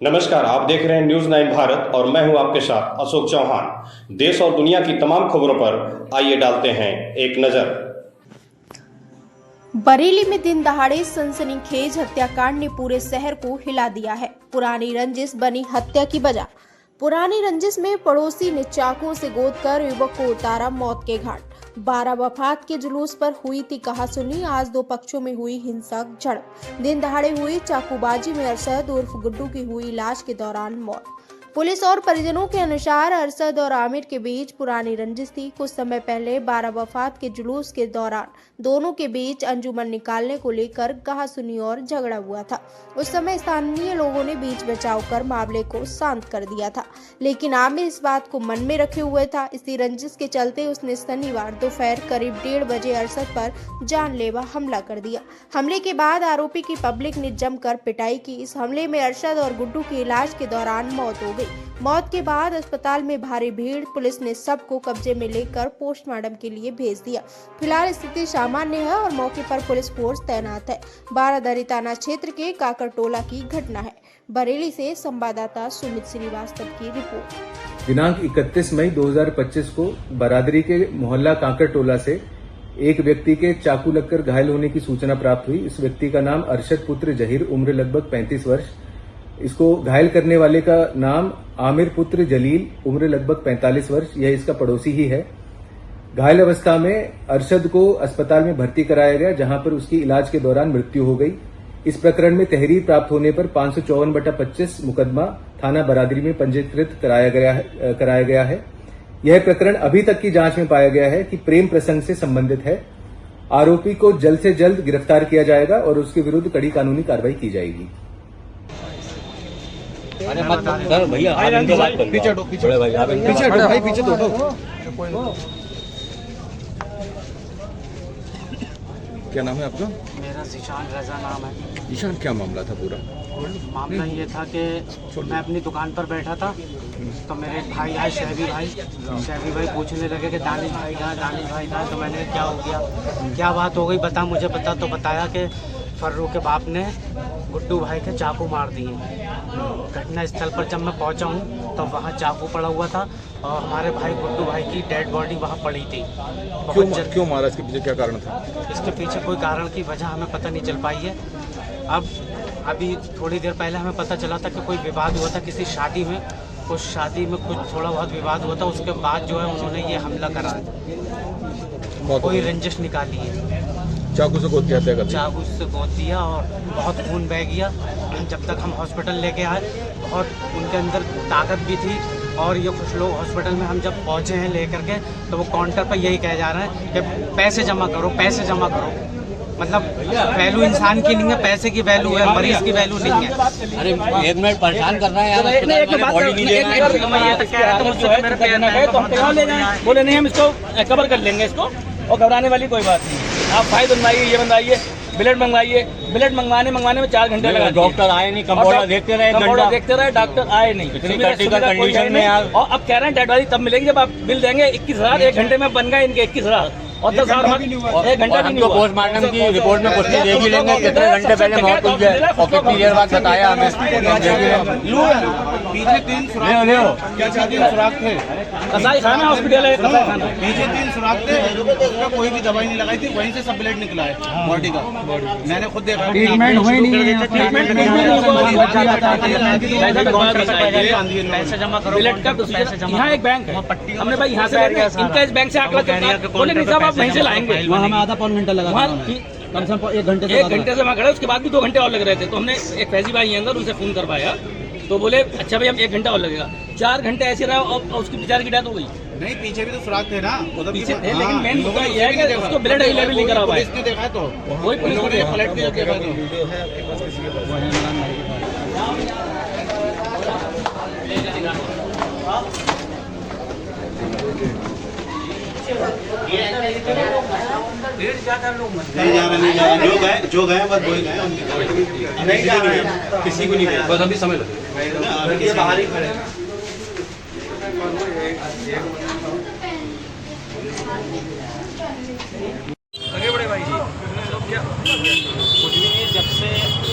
नमस्कार, आप देख रहे हैं न्यूज 9 भारत और मैं हूं आपके साथ अशोक चौहान। देश और दुनिया की तमाम खबरों पर आइए डालते हैं एक नजर। बरेली में दिन दहाड़े सनसनीखेज हत्याकांड ने पूरे शहर को हिला दिया है। पुरानी रंजिश बनी हत्या की वजह। पुरानी रंजिश में पड़ोसी ने चाकुओं से गोदकर युवक को उतारा मौत के घाट। 12 वफात के जुलूस पर हुई थी कहासुनी। आज दो पक्षों में हुई हिंसक झड़प। दिन दहाड़े हुई चाकूबाजी में अरशद उर्फ गुड्डू की हुई इलाज के दौरान मौत। पुलिस और परिजनों के अनुसार अरशद और आमिर के बीच पुरानी रंजिश थी। कुछ समय पहले 12 वफात के जुलूस के दौरान दोनों के बीच अंजुमन निकालने को लेकर कहासुनी और झगड़ा हुआ था। उस समय स्थानीय लोगों ने बीच बचाव कर मामले को शांत कर दिया था, लेकिन आमिर इस बात को मन में रखे हुए था। इसी रंजिश के चलते उसने शनिवार दोपहर करीब 1:30 बजे अरशद पर जानलेवा हमला कर दिया। हमले के बाद आरोपी की पब्लिक ने जमकर पिटाई की। इस हमले में अरशद और गुड्डू की इलाज के दौरान मौत हो गई। मौत के बाद अस्पताल में भारी भीड़। पुलिस ने सबको कब्जे में लेकर पोस्टमार्टम के लिए भेज दिया। फिलहाल स्थिति सामान्य है और मौके पर पुलिस फोर्स तैनात है। बारादरी थाना क्षेत्र के काकरटोला की घटना है। बरेली से संवाददाता सुमित श्रीवास्तव की रिपोर्ट। दिनांक 31 मई 2025 को बारादरी के मोहल्ला काकरटोला से एक व्यक्ति के चाकू लगकर घायल होने की सूचना प्राप्त हुई। इस व्यक्ति का नाम अरशद पुत्र जहीर, उम्र लगभग 35 वर्ष। इसको घायल करने वाले का नाम आमिर पुत्र जलील, उम्र लगभग 45 वर्ष। यह इसका पड़ोसी ही है। घायल अवस्था में अरशद को अस्पताल में भर्ती कराया गया, जहां पर उसकी इलाज के दौरान मृत्यु हो गई। इस प्रकरण में तहरीर प्राप्त होने पर 554/25 मुकदमा थाना बरादरी में पंजीकृत कराया गया है। यह प्रकरण अभी तक की जांच में पाया गया है कि प्रेम प्रसंग से संबंधित है। आरोपी को जल्द से जल्द गिरफ्तार किया जाएगा और उसके विरुद्ध कड़ी कानूनी कार्रवाई की जाएगी। अरे मत सर भैया, आप इनके बात करो। पीछे हटो, पीछे भाई, आप पीछे हटो भाई, पीछे हटो। क्या नाम है आपका? मेरा ज़ीशान रज़ा नाम है। ईशान, क्या मामला था पूरा? मामला ये था कि मैं अपनी दुकान पर बैठा था, तो मेरे एक भाई आए, शहबी भाई पूछने लगे कि दानिश भाई कहाँ। तो मैंने क्या हो गया, क्या बात हो गई, बता मुझे। पता तो बताया कि फर्रू के बाप ने गुड्डू भाई के चाकू मार दिए। घटना स्थल पर जब मैं पहुंचा हूं तो वहां चाकू पड़ा हुआ था और हमारे भाई गुड्डू भाई की डेड बॉडी वहां पड़ी थी। क्यों मारा? इसके पीछे क्या कारण था? इसके पीछे कोई कारण की वजह हमें पता नहीं चल पाई है। अभी थोड़ी देर पहले हमें पता चला था कि कोई विवाद हुआ था किसी शादी में। उस शादी में कुछ थोड़ा बहुत विवाद हुआ था, उसके बाद जो है उन्होंने ये हमला करा है। कोई रंजिश निकाली है। चाकू से गोद दिया? चाकू से गोद दिया और बहुत खून बह गया। जब तक हम हॉस्पिटल लेके आए, बहुत उनके अंदर ताकत भी थी। और ये कुछ लोग हॉस्पिटल में हम जब पहुंचे हैं लेकर के, तो वो काउंटर पर यही कहे जा रहे हैं कि पैसे जमा करो, पैसे जमा करो। मतलब वैल्यू इंसान की नहीं है, पैसे की वैल्यू है, मरीज की वैल्यू नहीं है। अरे एक मिनट परेशान कर रहा है यार। बोले नहीं, हम इसको कवर कर लेंगे इसको, और घबराने वाली कोई बात नहीं। आप फाइल बनवाइए, ये बनवाइए, ब्लड मंगवाइए। ब्लड मंगवाने में 4 घंटे लगा। डॉक्टर आए नहीं, कंपाउंडर देखते रहे, डॉक्टर आए नहीं। कंडीशन में यार। और अब कह रहे हैं डेड बॉडी तब मिलेगी जब आप बिल देंगे। 21,000 1 घंटे में बन गए इनके 21,000 और 10,000 1 घंटा भी नहीं हुआ। पोस्टमार्टम की रिपोर्ट में कुछ देख ही लेंगे कितने घंटे पहले मौत हुई है और कितनी देर बाद बताया हमें। पीछे 3 सुराख थे। कसाई खाना हॉस्पिटल है, कसाई खाना। पीछे 3 सुराख थे, उसका कोई भी दवाई नहीं लगाई थी, वहीं से सब ब्लड निकला है बॉडी का। मैंने खुद देखा। ट्रीटमेंट हुई नहीं है, ट्रीटमेंट नहीं हुई। पैसे जमा करो। ब्लड का यहाँ एक बैंक है, हमने भाई यहाँ से इनका इस बैंक से आंकड़ा बोले नहीं साहब आप वहीं से लाएंगे। हमें आधा पौन घंटा लगा, कम से कम 1 घंटे से वहाँ खड़े। उसके बाद भी 2 घंटे और लग रहे थे। तो हमने एक फैजी भाई हैं अंदर, उनसे फोन करवाया तो बोले अच्छा भाई हम 1 घंटा और लगेगा। 4 घंटे ऐसे रहा और उसकी बेचारे की डेथ हो गई। नहीं, पीछे भी तो सुराख थे ना, पीछे थे, लेकिन मेन मुद्दा ये है कि उसको ब्लड अवेलेबल नहीं करा पाए। इसने देखा तो वही पुलिस ने पलट के देखा तो। जो गए बस वही गए, नहीं जा रहे हैं, किसी को नहीं गए, बस अभी समय लगेगा, बाहर ही खड़े। बड़े भाई जी, क्या कुछ भी नहीं। जब से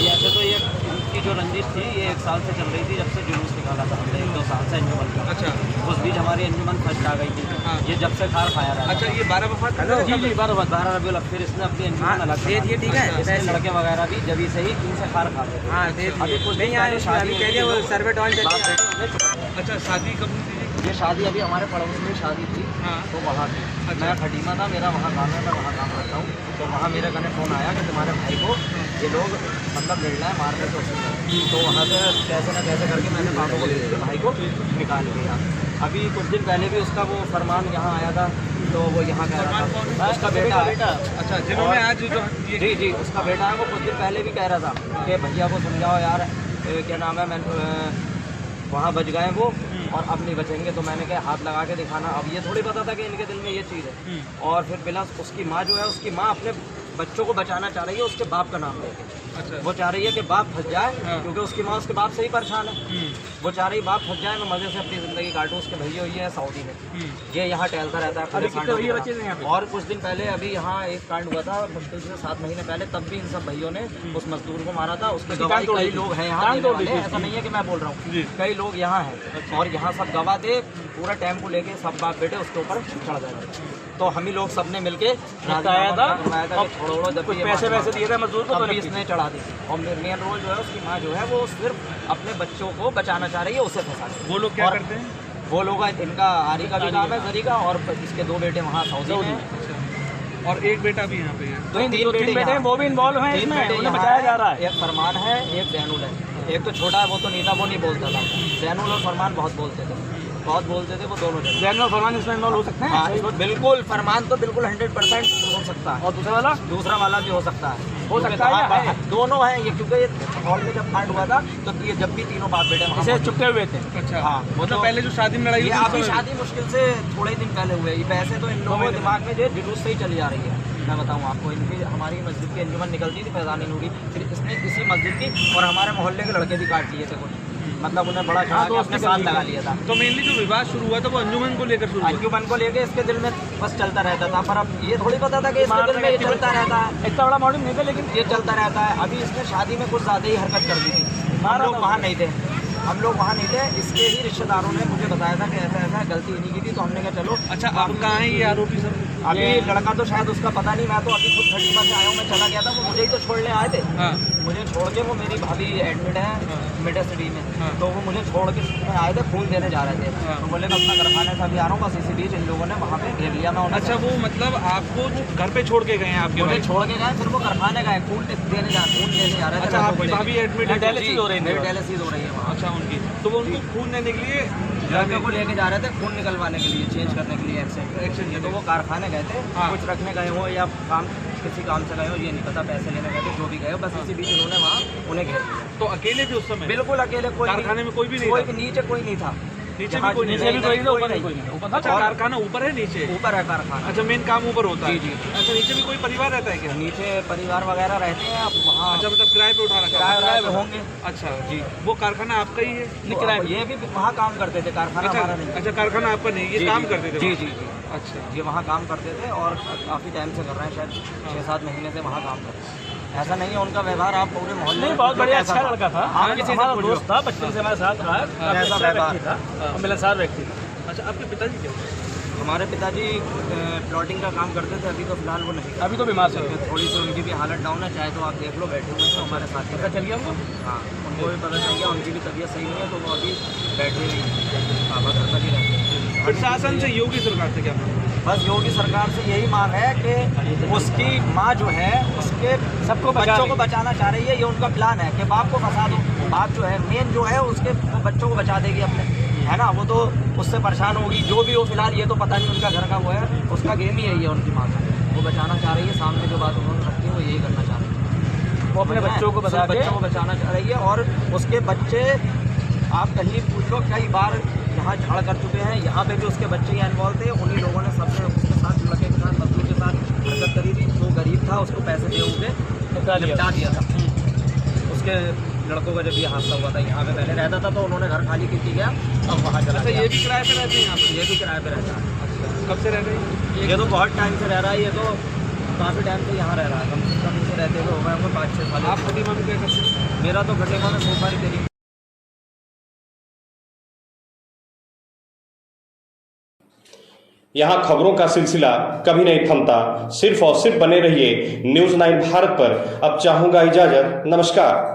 ऐसे तो ये इनकी जो रंजिश रंजिश थी, ये 1 साल से चल रही थी, जब से जुलूस निकाला था हमने 1-2 साल से अंजुमन का। अच्छा। उस बीच हमारी अंजुमन फर्स्ट आ गई थी। हाँ। ये जब से खार खाया रहा। अच्छा, ये 12 वफात जी 12 रबीउल अव्वल, फिर इसने अपनी अंजुमन अलग ये ठीक है, इसके लड़के वगैरह भी जब से ही 3 से खार खा रहे थे। हाँ अभी कुछ नहीं यार, अभी कह दिया वो सर्वे डॉन चल रहा है। अच्छा, शादी कब हुई थी? ये शादी अभी हमारे पड़ोस में शादी थी। हाँ। तो वहाँ थी। अच्छा। मैं खटीमा था, मेरा वहाँ काम है, मैं वहाँ काम करता हूँ। तो वहाँ मेरे घर फ़ोन आया कि तुम्हारे भाई को ये लोग मतलब मिलना है, मारने को तो वहाँ से कैसे ना कैसे करके मैंने पापा को भेज के भाई को निकाल लिया। अभी कुछ दिन पहले भी उसका वो फरमान यहाँ आया था, तो वो यहाँ कह रहा था उसका बेटा। अच्छा, जिन्होंने आज जो ये जी उसका बेटा है, वो कुछ दिन पहले भी कह रहा था कि भैया को समझाओ यार, क्या नाम है, मैं वहाँ बच गए वो और अब नहीं बचेंगे। तो मैंने कहा हाथ लगा के दिखाना। अब ये थोड़ी पता था कि इनके दिल में ये चीज़ है। और फिर प्लस उसकी माँ जो है, उसकी माँ अपने बच्चों को बचाना चाह रही है उसके बाप का नाम लेके। अच्छा। वो चाह रही है कि बाप फंस जाए, क्योंकि उसकी माँ उसके बाप से ही परेशान है। वो चाह रही बाप फंस जाए, मैं मजे से अपनी ज़िंदगी काटूँ। उसके भैया हुई है सऊदी में, ये यहाँ टहलता रहता है पूरे कांडों की तरह। और कुछ दिन पहले अभी यहाँ एक कांड हुआ था, मुश्किल से 7 महीने पहले, तब भी इन सब भैयों ने उस मजदूर को मारा था। उसके गवाही कई लोग हैं यहाँ देने वाले, ऐसा नहीं है कि मैं बोल रहा हूँ, कई लोग यहाँ हैं और यहाँ सब गवाह थे। पूरा टेम्पो लेके सब बाप बेटे उसके ऊपर चढ़ गए। तो हम ही लोग सबने मिलके बताया था कि छोड़ो, जब पैसे दिए थे मजदूर को, तो इसने चढ़ा दी। और मेन रोल जो है उसकी माँ जो है, वो सिर्फ अपने बच्चों को बचाना चाह रही है, उसे फंसा रही है। वो लोग क्या करते हैं? वो लोग इनका आरी का भी काम है, जरी का, और इसके 2 बेटे वहाँ सऊदी में हैं। और एक बेटा भी यहाँ पे है। तो 3 बेटे हैं, वो भी इन्वॉल्व हैं इसमें, उन्हें बचाया जा रहा है। एक फरमान है, एक ज़ैनुल है। एक तो छोटा है, वो तो नहीं था, वो नहीं बोलता था। ज़ैनुल और फरमान बहुत बोलते थे, वो दोनों जन। जैन फरमान इसमें इन्वॉल्व हो सकते हैं। हाँ, इसमें बिल्कुल फरमान तो बिल्कुल 100% हो सकता है। और दूसरा वाला भी हो सकता है, हाँ, है। दोनों हैं ये, क्योंकि ये हॉल में जब कांड हुआ था तो ये जब भी तीनों बाप बेटे वहाँ चुपके हुए थे। अच्छा। हाँ, वो मतलब तो पहले जो शादी में लड़ाई हुई ये थी, अभी उस समय शादी मुश्किल से थोड़े ही दिन पहले हुए। वैसे तो इन लोगों के दिमाग में जो जुलूस से ही चली जा रही है। मैं बताऊँ आपको, इनकी हमारी मस्जिद की अंजुमन निकलती थी फैज़ानी नूरी, फिर इसने इसी मस्जिद की और हमारे मोहल्ले के लड़के भी काट लिए थे कुछ, मतलब उन्हें बड़ा चढ़ा के अपने साथ लगा लिया था। तो मेनली जो विवाद शुरू हुआ था वो अंजुमन को लेकर शुरू हुआ। अंजुमन को लेके इसके दिल में बस चलता रहता था, पर अब ये थोड़ी पता था कि इसके दिल में ये चलता रहता है। इतना बड़ा मॉडल नहीं था, लेकिन ये चलता रहता है। अभी इसने शादी में कुछ ज़्यादा ही हरकत कर दी थी। हम लोग वहाँ नहीं थे, इसके ही रिश्तेदारों ने मुझे बताया था कि ऐसा ऐसा गलती इन्हीं की थी। तो हमने कहा चलो। अच्छा, आप कहाँ हैं ये आरोपी सब? अभी लड़का तो शायद उसका पता नहीं, मैं तो अभी खुद खटीमा से आया हूँ, मैं चला गया था। वो मुझे ही तो छोड़ने आए थे। हाँ। मुझे छोड़ के, वो मेरी भाभी एडमिट है मिड सिटी में, तो वो मुझे छोड़ के में आए थे, खून देने जा रहे थे। तो बोले मैं अपना कारखाने से अभी आ रहा हूँ, बस इसी बीच इन लोगों ने वहाँ पे घेर लिया। मैं अच्छा, वो मतलब आपको घर पे छोड़ के गए हैं? आपके मुझे भाई छोड़ के गए, फिर वो कारखाने गए, खून देने जा रहे थे। अच्छा, आपकी भाभी एडमिट है? डायलिसिस हो रही है वहाँ। अच्छा, उनकी तो वो उनको खून देने के लिए लड़के को लेके जा रहे थे, खून निकलवाने के लिए, चेंज करने के लिए एक्सचेंज। तो वो कारखाने गए थे, कुछ रखने गए हो या काम किसी काम से गए हो, ये नहीं पता, पैसे लेने गए थे, जो भी गए हो, बस इसी बीच उन्होंने वहाँ उन्हें घेर लिया। तो अकेले थे उस समय? बिल्कुल अकेले, कोई कारखाने में कोई भी नहीं था? नीचे कोई नहीं था। नीचे भी कोई नहीं? अच्छा, कारखाना ऊपर है नीचे? ऊपर है कारखाना। अच्छा, मेन काम ऊपर होता है? जी। अच्छा, नीचे भी कोई परिवार रहता है क्या? नीचे परिवार वगैरह रहते हैं अब वहाँ। अच्छा, मतलब किराए पे उठा रखा है? किराए पे होंगे। अच्छा जी। वो कारखाना आपका ही है? तो ये भी वहाँ काम करते थे, कारखाना हमारा नहीं। अच्छा, कारखाना आपका नहीं, ये काम करते थे? जी। अच्छा, ये वहाँ काम करते थे और काफ़ी टाइम से कर रहे हैं, शायद 6-7 महीने से वहाँ काम कर रहे हैं। ऐसा नहीं है उनका व्यवहार, आप पूरे मोहल्ले में बहुत बढ़िया, अच्छा लड़का था। हमारा दोस्त था, बचपन से हमारे साथ रहा, ऐसा व्यवहार था, मिलनसार व्यक्ति था। अच्छा, आपके पिताजी क्या? हमारे पिताजी प्लॉटिंग का काम करते थे, अभी तो फिलहाल वो नहीं, अभी तो बीमार चल थोड़ी सी उनकी भी हालत डाउन है, चाहे तो आप देख लो, बैठे हुए हैं हमारे साथ। पता चल गया उनको? हाँ, उनको भी पता चल गया, उनकी भी तबीयत सही नहीं है, तो वो अभी बैठे नहीं हैं, पापा घर पर ही रहते हैं। प्रशासन से, योगी सरकार से क्या मांग? बस योगी सरकार से यही मांग है कि उसकी माँ जो है, उसके सबको बच्चों को बचाना चाह रही है। ये उनका प्लान है कि बाप को फंसा दो, बाप जो है मेन जो है उसके बच्चों को बचा देगी अपने, है ना। वो तो उससे परेशान होगी, जो भी हो, फिलहाल ये तो पता नहीं उनका घर का वो है, उसका गेम ही यही है उनकी माँ का। वो बचाना चाह रही है, सामने जो बात उन्होंने रखी है वो यही करना चाह रही है। वो अपने बच्चों को बचाना चाह रही है। और उसके बच्चे, आप कहीं पूछ लो, कई बार यहाँ झाड़ कर चुके हैं, यहाँ पे भी उसके बच्चे यहाँ इन्वॉल्व थे। उन्हीं लोगों ने सबने उसके साथ, लड़के के साथ, मजदूर के साथ हरकत करी थी। वो गरीब था, उसको पैसे दे उनके निपटा दिया था। उसके लड़कों का जब ये हादसा हुआ था, यहाँ पे पहले रहता था, तो उन्होंने घर खाली की गया, अब वहाँ चला गया। ये भी किराए पे रहते हैं यहाँ पे? ये भी किराए पे रहता है। कब से रह रहे हैं? ये तो बहुत टाइम से रह रहा है। ये तो काफ़ी टाइम से यहाँ रह रहा है, कम से कम इसे रहते हुए हो गए हमको 5-6 साल। आप खटीमा में क्या करते हैं? मेरा तो खटीमा में सोफा रिपेयरिंग। यहाँ खबरों का सिलसिला कभी नहीं थमता। सिर्फ और सिर्फ बने रहिए न्यूज़ 9 भारत पर। अब चाहूंगा इजाजत। नमस्कार।